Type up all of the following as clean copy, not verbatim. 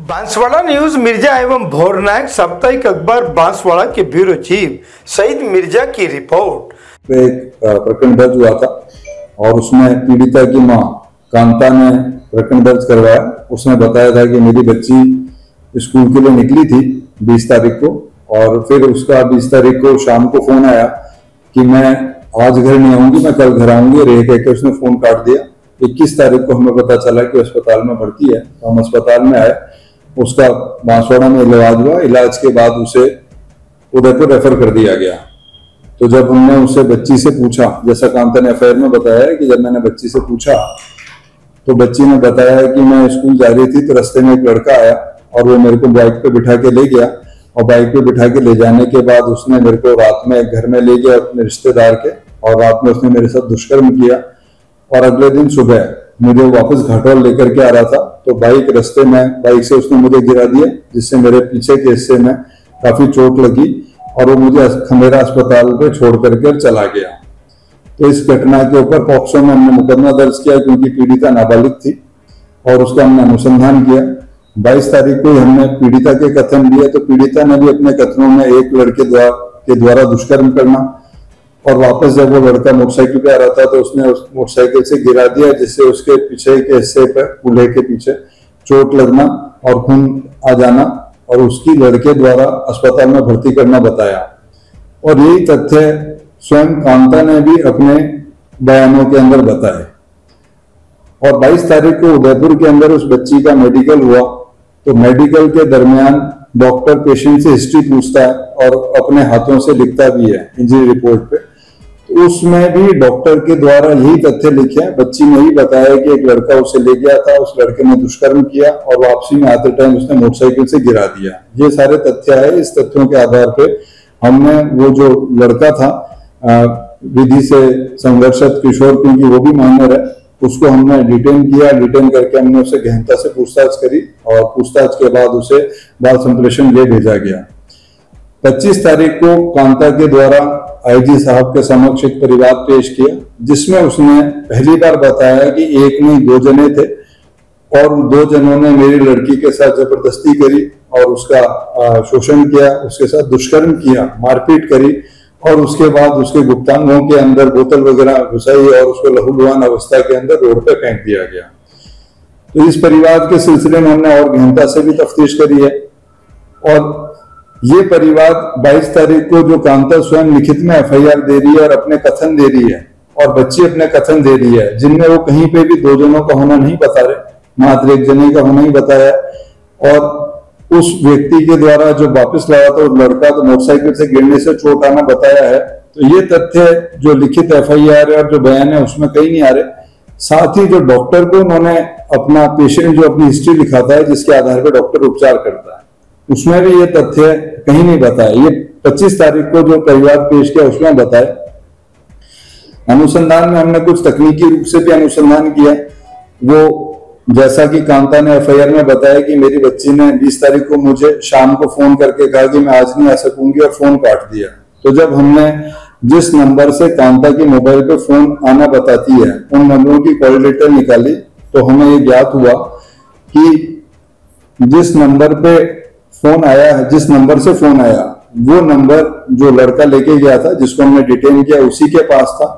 Banswara news Mirza एवं भोरनायक साप्ताहिक अखबार बांसवाड़ा के ब्यूरो चीफ सईद मिर्जा की रिपोर्ट। एक प्रकरण दर्ज हुआ था और उसमें पीड़िता की मां कांता ने प्रकरण दर्ज करवाया। उसने बताया था कि मेरी बच्ची स्कूल के लिए निकली थी 20 तारीख को और फिर उसका 20 तारीख को शाम को फोन आया कि मैं आज घर नहीं आऊंगी, मैं कल घर आऊंगी, और एक एक उसने फोन काट दिया। 21 तारीख को हमें पता चला कि अस्पताल में भर्ती है, तो हम अस्पताल में आए। उसका बांसवाड़ा में इलाज हुआ। इलाज के बाद उसे उदयपुर रेफर कर दिया गया। तो जब हमने उससे बच्ची से पूछा, जैसा कांता ने अफेयर में बताया है कि जब मैंने बच्ची से पूछा तो बच्ची ने बताया कि मैं स्कूल जा रही थी तो रास्ते में एक लड़का आया और वो मेरे को बाइक पे बिठा के ले गया, और बाइक पे बिठा के ले जाने के बाद उसने मेरे को रात में घर में ले गया अपने रिश्तेदार के, और रात में उसने मेरे साथ दुष्कर्म किया। और अगले दिन सुबह मुझे वापस घाटोल लेकर के आ रहा था तो रास्ते में बाइक से उसने मुझे गिरा दिया, जिससे मेरे पीछे के हिस्से में काफी चोट लगी और वो मुझे खंडेरा अस्पताल पे छोड़ करके चला गया। तो इस घटना के ऊपर पॉक्सो में हमने मुकदमा दर्ज किया क्योंकि पीड़िता नाबालिग थी और उसका हमने अनुसंधान किया। 22 तारीख को हमने पीड़िता के कथन लिए, तो पीड़िता ने भी अपने कथनों में एक लड़के के द्वारा दुष्कर्म करना, और वापस जब वो लड़का मोटरसाइकिल पे आ रहा था तो उसने उस मोटरसाइकिल से गिरा दिया, जिससे उसके पीछे के हिस्से पर कूल्हे के पीछे चोट लगना और खून आ जाना, और उसकी लड़के द्वारा अस्पताल में भर्ती करना बताया। और यही तथ्य स्वयं कांता ने भी अपने बयानों के अंदर बताए। और 22 तारीख को उदयपुर के अंदर उस बच्ची का मेडिकल हुआ, तो मेडिकल के दरमियान डॉक्टर पेशेंट से हिस्ट्री पूछता है और अपने हाथों से लिखता भी है इंजरी रिपोर्ट पे। तो उसमें भी डॉक्टर के द्वारा यही तथ्य लिखे हैं। बच्ची ने ही बताया कि एक लड़का उसे ले गया था, उस लड़के ने दुष्कर्म किया और वापसी में आते टाइम उसने मोटरसाइकिल से गिरा दिया। ये सारे तथ्य है। इस तथ्यों के आधार पे हमने वो जो लड़का था विधि से संघर्षित किशोर, क्योंकि वो भी माइनर है, उसको हमने डिटेन किया। डिटेन करके हमने उसे गहनता से पूछताछ करी और पूछताछ के बाद उसे बाल संप्रेषण ले भेजा गया। 25 तारीख को कांता के द्वारा आईजी साहब के समक्ष एक परिवार पेश किया, जिसमें उसने पहली बार बताया कि एक नहीं 2 जने थे और 2 जनों ने मेरी लड़की के साथ जबरदस्ती करी और उसका शोषण किया, उसके साथ दुष्कर्म किया, मारपीट करी, और उसके बाद उसके गुप्तांगों के अंदर बोतल वगैरह घुसाई और उसको लहूलुहान अवस्था के अंदर रोड पे फेंक दिया गया। तो इस परिवार के सिलसिले में हमने और गहनता से भी तफ्तीश करी है। और ये परिवार 22 तारीख को जो कांता स्वयं लिखित में एफआईआर दे रही है और अपने कथन दे रही है, और बच्ची अपने कथन दे रही है, जिनमें वो कहीं पे भी 2 जनों का होना नहीं बता रहे, मात्र 1 जने का होना ही बताया। और उस व्यक्ति के द्वारा जो वापस लाया था उस लड़का तो मोटरसाइकिल से गिरने से चोट आना बताया है। तो ये तथ्य जो लिखित एफआईआर और जो बयान है उसमें कहीं नहीं आ रहे। साथ ही जो डॉक्टर को उन्होंने अपना पेशेंट जो अपनी हिस्ट्री लिखाता है, जिसके आधार पर डॉक्टर उपचार करता है, उसमें भी ये तथ्य कहीं नहीं बताया। ये 25 तारीख को जो परिवार पेश किया उसमें बताया। अनुसंधान में हमने कुछ तकनीकी रूप से भी अनुसंधान किया। वो जैसा कि कांता ने एफआईआर में बताया कि मेरी बच्ची ने 20 तारीख को मुझे शाम को फोन करके कहा कि मैं आज नहीं आ सकूंगी, और फोन काट दिया। तो जब हमने जिस नंबर से कांता की मोबाइल पे फोन आना बताती है उन नंबरों की कॉल डिटेल निकाली, तो हमें ये ज्ञात हुआ कि जिस नंबर पे फोन आया है, जिस नंबर से फोन आया, वो नंबर जो लड़का लेके गया था, जिसको हमने डिटेन किया, उसी के पास था।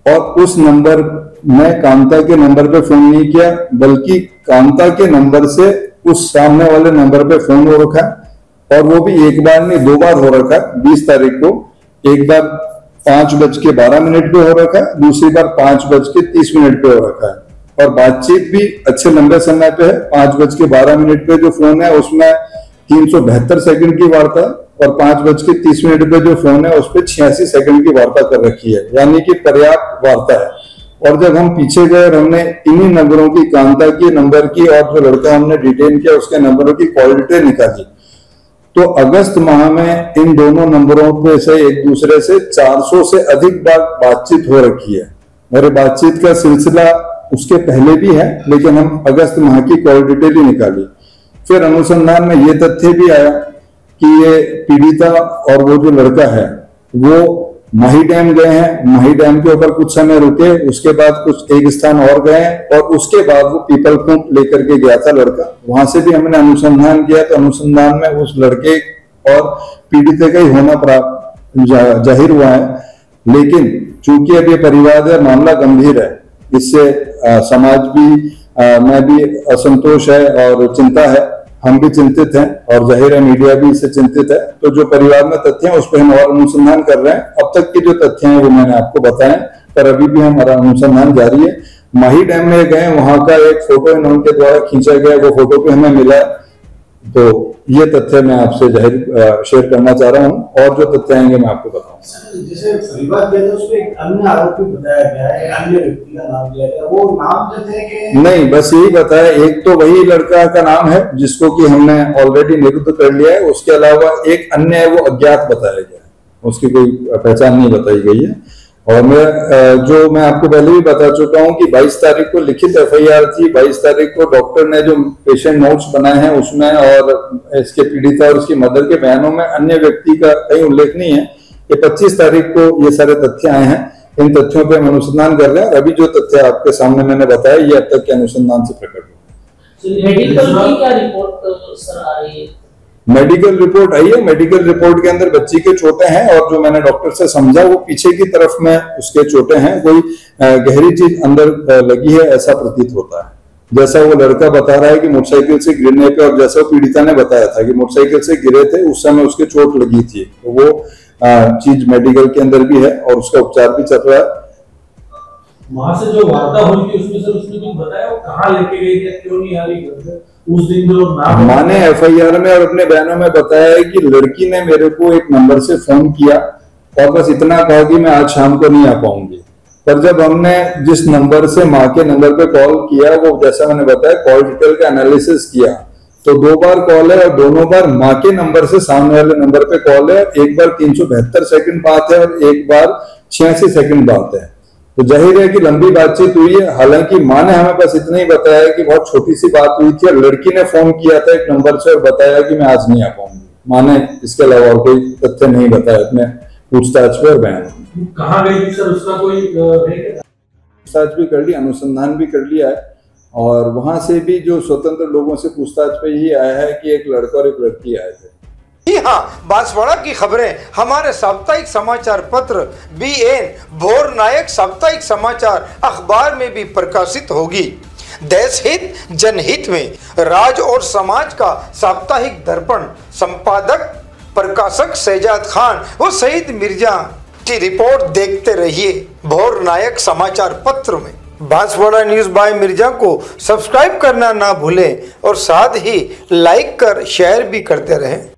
और उस नंबर में कांता के नंबर पे फोन नहीं किया, बल्कि कांता के नंबर से उस सामने वाले नंबर पे फोन हो रखा है, और वो भी एक बार नहीं 2 बार हो रखा है। 20 तारीख को एक बार 5:12 पे हो रखा है, दूसरी बार 5:30 पे हो रखा है। और बातचीत भी अच्छे लंबे समय पे है। 5:12 पे जो फोन है उसमें 372 सेकंड की वार्ता, और 5:30 पे जो फोन है उस पर 86 सेकंड की वार्ता कर रखी है, यानी कि पर्याप्त वार्ता है। और जब हम पीछे गए और हमने इन्हीं नंबरों की, कांता के नंबर की और जो लड़का हमने डिटेन किया उसके नंबरों की कॉल डिटेल निकाली, तो अगस्त माह में इन दोनों नंबरों पे से एक दूसरे से 400 से अधिक बार बातचीत हो रखी है। मेरे बातचीत का सिलसिला उसके पहले भी है, लेकिन हम अगस्त माह की कॉल डिटेल ही निकाली। फिर अनुसंधान में ये तथ्य भी आया कि ये पीड़िता और वो जो लड़का है वो माही डैम गए हैं, माही डैम के ऊपर कुछ समय रुके, उसके बाद कुछ एक स्थान और गए और उसके बाद वो पीपल खूंट लेकर के गया था लड़का। वहां से भी हमने अनुसंधान किया तो अनुसंधान में उस लड़के और पीड़ित का ही होना जाहिर हुआ है। लेकिन चूंकि अब ये परिवार है, मामला गंभीर है, इससे समाज भी में भी असंतोष है और चिंता है, हम भी चिंतित हैं और जाहिर है मीडिया भी इससे चिंतित है। तो जो परिवार में तथ्य हैं उस पर हम और अनुसंधान कर रहे हैं। अब तक के जो तथ्य हैं वो मैंने आपको बताए, पर अभी भी हमारा अनुसंधान जारी है। माही डैम में गए, वहां का एक फोटो इनके द्वारा खींचा गया, वो फोटो भी हमें मिला, तो ये तथ्य मैं आपसे जाहिर शेयर करना चाह रहा हूँ और जो तथ्य आएंगे मैं आपको बताऊंगा। जैसे परिवार के उसमें एक अन्य आरोपी बताया गया है, अन्य व्यक्ति का नाम लिया गया, वो नाम जो थे कि नहीं, बस यही बताया। एक तो वही लड़का का नाम है जिसको कि हमने ऑलरेडी निरुद्ध कर लिया है, उसके अलावा एक अन्य है वो अज्ञात बताया गया है, उसकी कोई पहचान नहीं बताई गई है। और मैं आपको पहले भी बता चुका हूं कि 22 तारीख को लिखित एफआईआर थी। 22 तारीख को डॉक्टर ने जो पेशेंट नोट्स बनाए हैं उसमें और इसके पीड़िता और उसकी मदर के बयानों में अन्य व्यक्ति का कहीं उल्लेख नहीं है कि 25 तारीख को ये सारे तथ्य आए हैं। इन तथ्यों पर हम अनुसंधान कर रहे हैं। अभी जो तथ्य आपके सामने मैंने बताया ये अब तक के अनुसंधान से प्रकट हुआ। मेडिकल रिपोर्ट आई है। मेडिकल रिपोर्ट के अंदर बच्ची के चोटें हैं और जो मैंने डॉक्टर से समझा वो पीछे की तरफ में उसके चोटें हैं, कोई गहरी चीज अंदर लगी है ऐसा प्रतीत होता है। जैसा वो लड़का बता रहा है कि मोटरसाइकिल से गिरने पे, और जैसा पीड़िता ने बताया था कि मोटरसाइकिल से गिरे थे उस समय उसके चोट लगी थी, तो वो चीज मेडिकल के अंदर भी है और उसका उपचार भी चल रहा है। वहां से जो वार्ता हुई थी उसमें सर उसने कुछ बताया वो कहाँ लेके गई थी, क्यों नहीं आ रही उस दिन जो नाम मां ने एफआईआर में और अपने बयानों में बताया है कि लड़की ने मेरे को एक नंबर से फोन किया और बस इतना कहा कि मैं आज शाम को नहीं आ पाऊंगी। पर जब हमने जिस नंबर से मां के नंबर पे कॉल किया, वो जैसा मैंने बताया कॉल डिटेल का एनालिसिस किया, तो 2 बार कॉल है और दोनों बार मां के नंबर से सामने वाले नंबर पे कॉल है। एक बार 372 सेकंड बात है और एक बार 86 सेकंड बात है। तो जाहिर है कि लंबी बातचीत हुई है। हालांकि मां ने हमें बस इतना ही बताया कि बहुत छोटी सी बात हुई थी और लड़की ने फोन किया था एक नंबर से और बताया कि मैं आज नहीं आ पाऊंगी। मां ने इसके अलावा और कोई तथ्य नहीं बताया अपने पूछताछ पर बयान। कहाँ गई थी सर, उसका कोई पूछताछ भी कर ली, अनुसंधान भी कर लिया है और वहां से भी जो स्वतंत्र लोगों से पूछताछ पे यही आया है कि एक लड़का और एक लड़की आए थे। जी हाँ, बांसवाड़ा की खबरें हमारे साप्ताहिक समाचार पत्र BN भोर नायक साप्ताहिक समाचार अखबार में भी प्रकाशित होगी। देश हित जनहित में राज और समाज का साप्ताहिक दर्पण संपादक प्रकाशक शहजाद खान व सईद मिर्जा की रिपोर्ट देखते रहिए भोर नायक समाचार पत्र में। बांसवाड़ा न्यूज बाय मिर्जा को सब्सक्राइब करना ना भूलें और साथ ही लाइक कर शेयर भी करते रहें।